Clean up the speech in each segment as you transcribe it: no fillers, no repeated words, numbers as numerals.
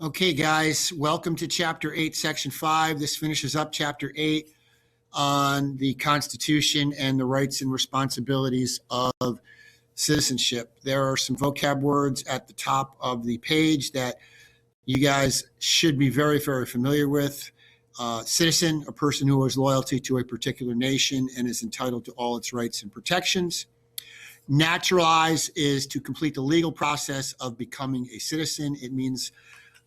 Okay, guys, welcome to Chapter 8, Section 5. This finishes up Chapter 8 on the Constitution and the rights and responsibilities of citizenship. There are some vocab words at the top of the page that you guys should be very, very familiar with. Citizen, a person who owes loyalty to a particular nation and is entitled to all its rights and protections. Naturalize is to complete the legal process of becoming a citizen. It means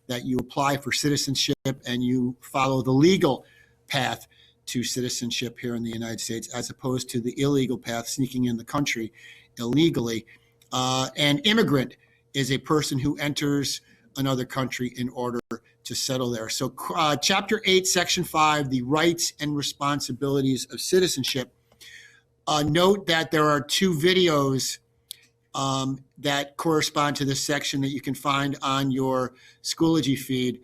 that you apply for citizenship and you follow the legal path to citizenship here in the United States, as opposed to the illegal path, sneaking in the country illegally. And immigrant is a person who enters another country in order to settle there. So Chapter 8, Section 5, the rights and responsibilities of citizenship. Note that there are two videos that correspond to this section that you can find on your Schoology feed.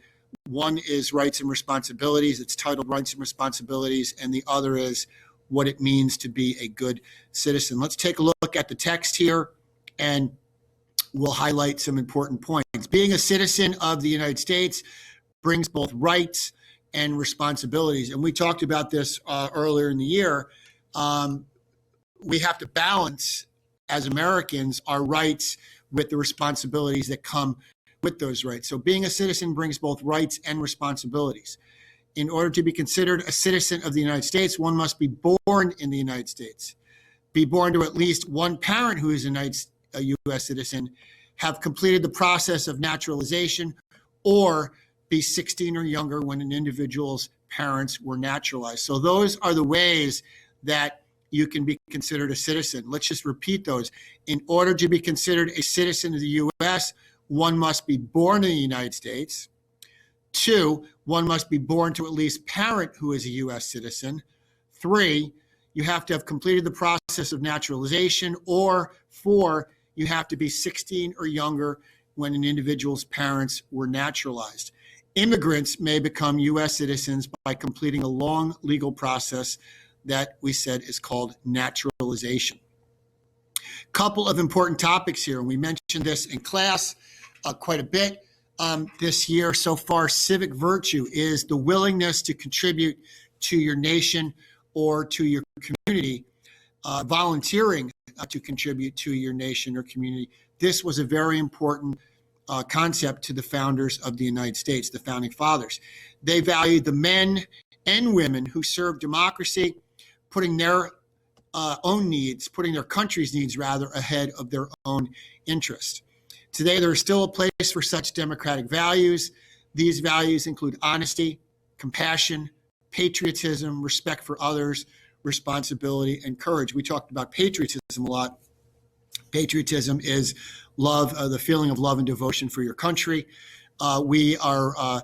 One is Rights and Responsibilities. It's titled Rights and Responsibilities, and the other is What It Means to Be a Good Citizen. Let's take a look at the text here, and we'll highlight some important points. Being a citizen of the United States brings both rights and responsibilities, and we talked about this earlier in the year. We have to balance, as Americans, our rights with the responsibilities that come with those rights. So being a citizen brings both rights and responsibilities. In order to be considered a citizen of the United States, one must be born in the United States, be born to at least one parent who is a U.S. citizen, have completed the process of naturalization, or be 16 or younger when an individual's parents were naturalized. So those are the ways that you can be considered a citizen. Let's just repeat those. In order to be considered a citizen of the U.S., one must be born in the United States. 2, one must be born to at least parent who is a U.S. citizen. 3, you have to have completed the process of naturalization. Or 4, you have to be 16 or younger when an individual's parents were naturalized. Immigrants may become U.S. citizens by completing a long legal process that we said is called naturalization. Couple of important topics here, and we mentioned this in class quite a bit this year so far. Civic virtue is the willingness to contribute to your nation or to your community, volunteering to contribute to your nation or community. This was a very important concept to the founders of the United States, the founding fathers. They valued the men and women who served democracy, putting their own needs, putting their country's needs rather, ahead of their own interests. Today, there is still a place for such democratic values. These values include honesty, compassion, patriotism, respect for others, responsibility, and courage. We talked about patriotism a lot. Patriotism is love, the feeling of love and devotion for your country. We are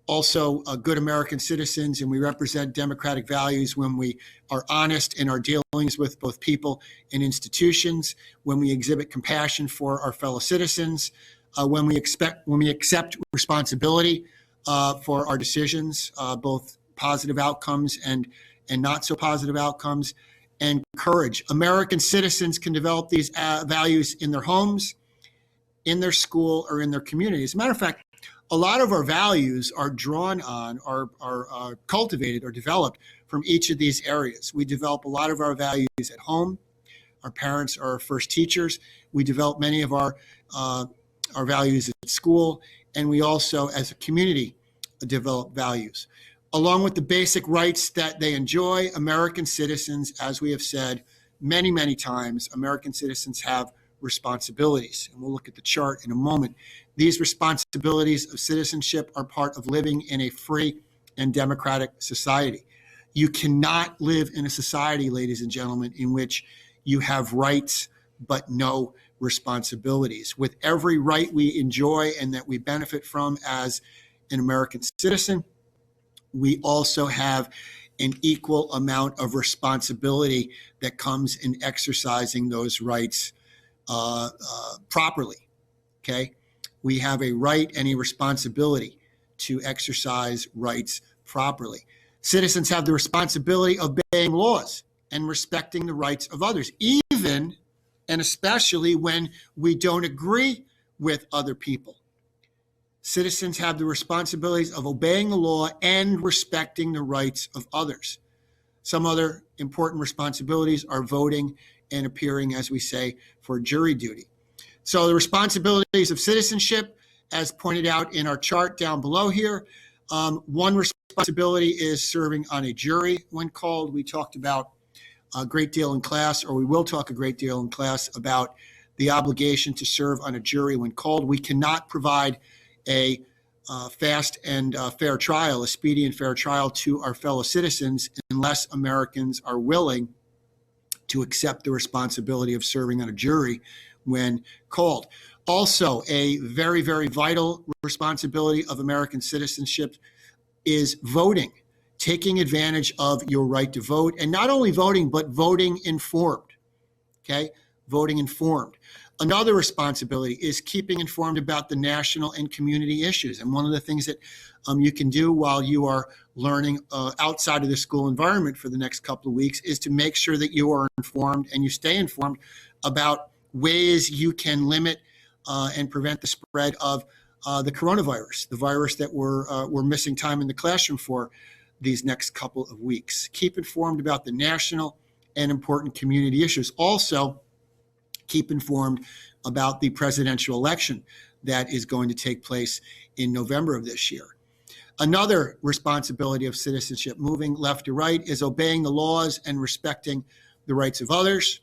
also good American citizens, and we represent democratic values when we are honest in our dealings with both people and institutions, when we exhibit compassion for our fellow citizens, when we accept responsibility for our decisions, both positive outcomes and not so positive outcomes, and courage. American citizens can develop these values in their homes, in their school, or in their community. As a matter of fact, a lot of our values are drawn on, are cultivated or developed from each of these areas. We develop a lot of our values at home. Our parents are our first teachers. We develop many of our values at school, and we also, as a community, develop values. Along with the basic rights that they enjoy, American citizens, as we have said many, many times, American citizens have responsibilities. And we'll look at the chart in a moment. These responsibilities of citizenship are part of living in a free and democratic society. You cannot live in a society, ladies and gentlemen, in which you have rights but no responsibilities. With every right we enjoy and that we benefit from as an American citizen, we also have an equal amount of responsibility that comes in exercising those rights properly. Okay? We have a right and a responsibility to exercise rights properly. Citizens have the responsibility of obeying laws and respecting the rights of others, even and especially when we don't agree with other people. Citizens have the responsibilities of obeying the law and respecting the rights of others. Some other important responsibilities are voting and appearing, as we say, for jury duty. So the responsibilities of citizenship, as pointed out in our chart down below here, one responsibility is serving on a jury when called. We talked about a great deal in class, or we will talk a great deal in class about the obligation to serve on a jury when called. We cannot provide a fast and fair trial, a speedy and fair trial to our fellow citizens unless Americans are willing to accept the responsibility of serving on a jury when called. Also, a very, very vital responsibility of American citizenship is voting, taking advantage of your right to vote, and not only voting, but voting informed, okay? Voting informed. Another responsibility is keeping informed about the national and community issues. And one of the things that you can do while you are learning outside of the school environment for the next couple of weeks is to make sure that you are informed and you stay informed about ways you can limit and prevent the spread of the coronavirus, the virus that we're missing time in the classroom for these next couple of weeks. Keep informed about the national and important community issues. Also, keep informed about the presidential election that is going to take place in November of this year. Another responsibility of citizenship, moving left to right, is obeying the laws and respecting the rights of others.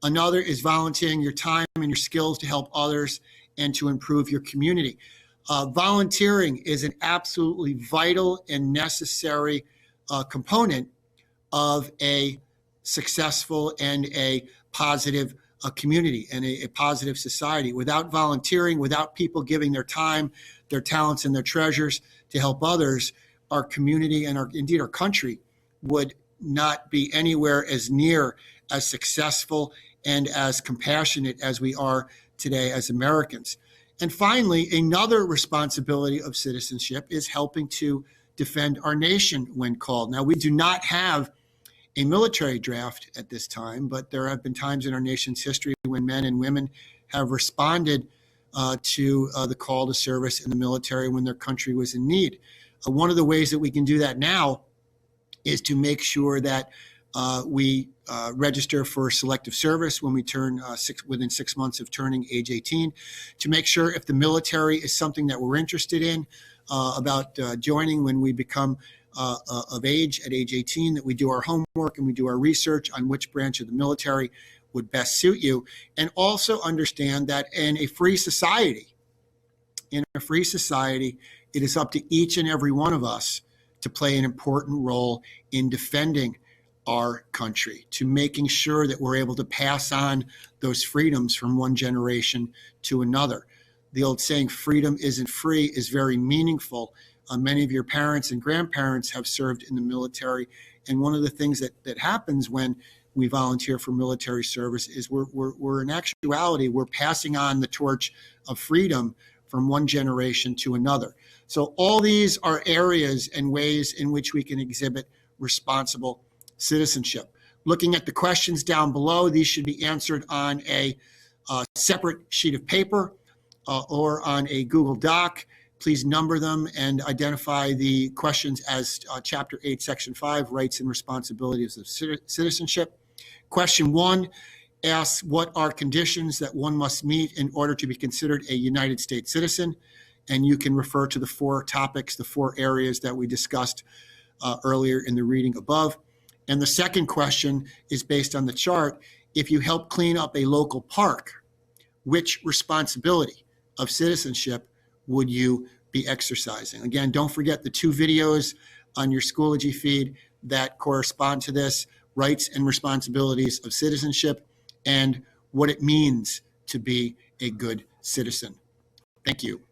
Another is volunteering your time and your skills to help others and to improve your community. Volunteering is an absolutely vital and necessary component of a successful and a positive community and a positive society. Without volunteering, without people giving their time, their talents, and their treasures to help others, our community and indeed our country would not be anywhere as near as successful and as compassionate as we are today as Americans. And finally, another responsibility of citizenship is helping to defend our nation when called. Now, we do not have a military draft at this time, but there have been times in our nation's history when men and women have responded to the call to service in the military when their country was in need. One of the ways that we can do that now is to make sure that we register for selective service when we turn within 6 months of turning age 18, to make sure if the military is something that we're interested in about joining when we become of age at age 18, that we do our homework and we do our research on which branch of the military would best suit you, and also understand that in a free society, it is up to each and every one of us to play an important role in defending our country, to making sure that we're able to pass on those freedoms from one generation to another. The old saying, freedom isn't free, is very meaningful. Many of your parents and grandparents have served in the military. And one of the things that happens when we volunteer for military service is we're in actuality, we're passing on the torch of freedom from one generation to another. So all these are areas and ways in which we can exhibit responsible citizenship. Looking at the questions down below, these should be answered on a separate sheet of paper or on a Google Doc. Please number them and identify the questions as Chapter 8, Section 5, Rights and Responsibilities of Citizenship. Question 1 asks, what are conditions that one must meet in order to be considered a United States citizen? And you can refer to the 4 topics, the 4 areas that we discussed earlier in the reading above. And the second question is based on the chart. If you help clean up a local park, which responsibility of citizenship would you be exercising? Again, don't forget the 2 videos on your Schoology feed that correspond to this, rights and responsibilities of citizenship and what it means to be a good citizen. Thank you.